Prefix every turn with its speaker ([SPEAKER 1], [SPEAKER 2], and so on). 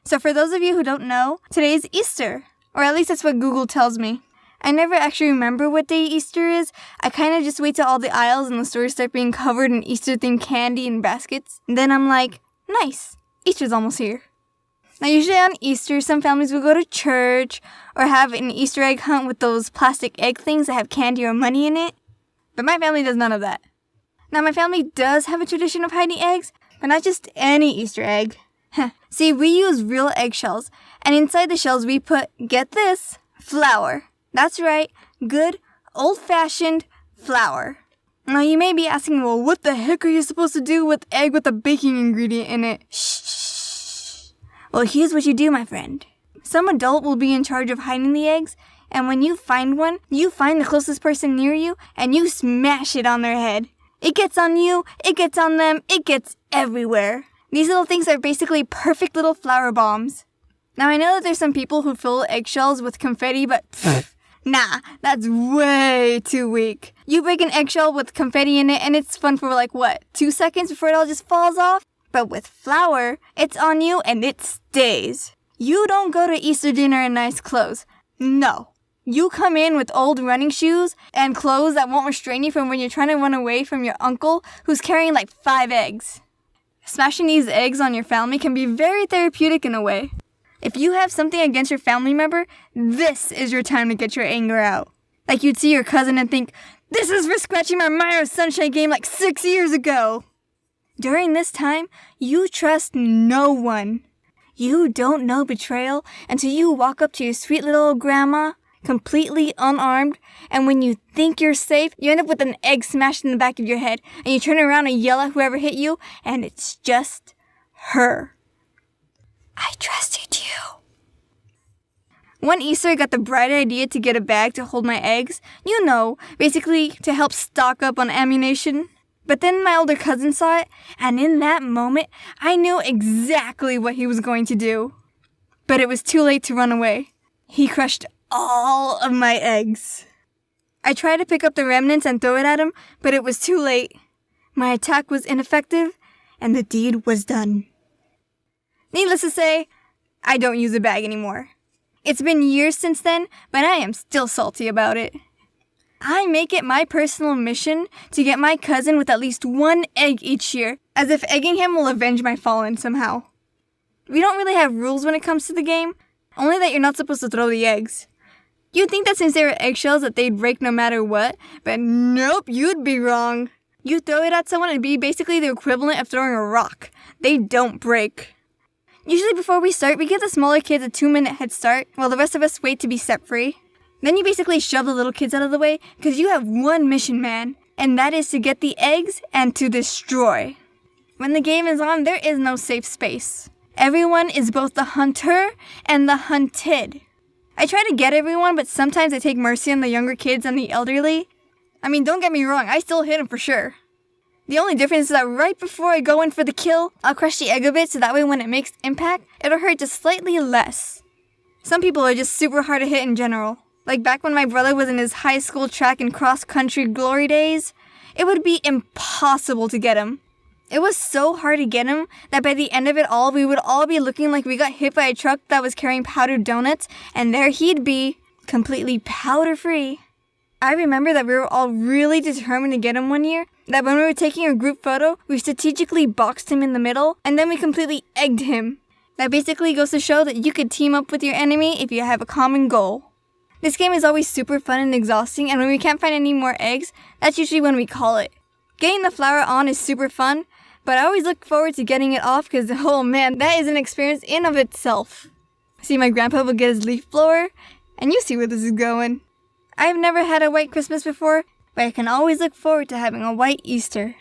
[SPEAKER 1] So for those of you who don't know, today is Easter. Or at least that's what Google tells me. I never actually remember what day Easter is. I kind of just wait till all the aisles in the stores start being covered in Easter-themed candy and baskets. And then I'm like, nice, Easter's almost here. Now usually on Easter, some families will go to church or have an Easter egg hunt with those plastic egg things that have candy or money in it. But my family does none of that. Now my family does have a tradition of hiding eggs, but not just any Easter egg. See, we use real eggshells, and inside the shells we put, get this, flour. That's right, good, old-fashioned flour. Now you may be asking, well, what the heck are you supposed to do with egg with a baking ingredient in it? Shh. Well, here's what you do, my friend. Some adult will be in charge of hiding the eggs, and when you find one, you find the closest person near you, and you smash it on their head. It gets on you, it gets on them, it gets everywhere. These little things are basically perfect little flour bombs. Now I know that there's some people who fill eggshells with confetti, but nah, that's way too weak. You break an eggshell with confetti in it and it's fun for 2 seconds before it all just falls off? But with flour, it's on you and it stays. You don't go to Easter dinner in nice clothes. No. You come in with old running shoes and clothes that won't restrain you from when you're trying to run away from your uncle who's carrying 5 eggs. Smashing these eggs on your family can be very therapeutic in a way. If you have something against your family member, this is your time to get your anger out. Like you'd see your cousin and think, this is for scratching my Mario Sunshine game 6 years ago. During this time, you trust no one. You don't know betrayal until you walk up to your sweet little grandma, completely unarmed, and when you think you're safe, you end up with an egg smashed in the back of your head, and you turn around and yell at whoever hit you, and it's just her. I trusted you. One Easter, I got the bright idea to get a bag to hold my eggs. You know, basically to help stock up on ammunition. But then my older cousin saw it, and in that moment, I knew exactly what he was going to do. But it was too late to run away. He crushed all of my eggs. I tried to pick up the remnants and throw it at him, but it was too late. My attack was ineffective, and the deed was done. Needless to say, I don't use a bag anymore. It's been years since then, but I am still salty about it. I make it my personal mission to get my cousin with at least 1 egg each year, as if egging him will avenge my fallen somehow. We don't really have rules when it comes to the game, only that you're not supposed to throw the eggs. You'd think that since they were eggshells that they'd break no matter what, but nope, you'd be wrong. You throw it at someone, it'd be basically the equivalent of throwing a rock. They don't break. Usually before we start, we give the smaller kids a 2-minute head start, while the rest of us wait to be set free. Then you basically shove the little kids out of the way, because you have one mission, man, and that is to get the eggs and to destroy. When the game is on, there is no safe space. Everyone is both the hunter and the hunted. I try to get everyone, but sometimes I take mercy on the younger kids and the elderly. I mean, don't get me wrong, I still hit them for sure. The only difference is that right before I go in for the kill, I'll crush the egg a bit so that way when it makes impact, it'll hurt just slightly less. Some people are just super hard to hit in general. Like back when my brother was in his high school track and cross-country glory days, it would be impossible to get him. It was so hard to get him that by the end of it all, we would all be looking like we got hit by a truck that was carrying powdered donuts, and there he'd be, completely powder-free. I remember that we were all really determined to get him one year, that when we were taking a group photo, we strategically boxed him in the middle, and then we completely egged him. That basically goes to show that you could team up with your enemy if you have a common goal. This game is always super fun and exhausting, and when we can't find any more eggs, that's usually when we call it. Getting the flour on is super fun, but I always look forward to getting it off because, oh man, that is an experience in of itself. See, my grandpa will get his leaf blower, and you see where this is going. I've never had a white Christmas before, but I can always look forward to having a white Easter.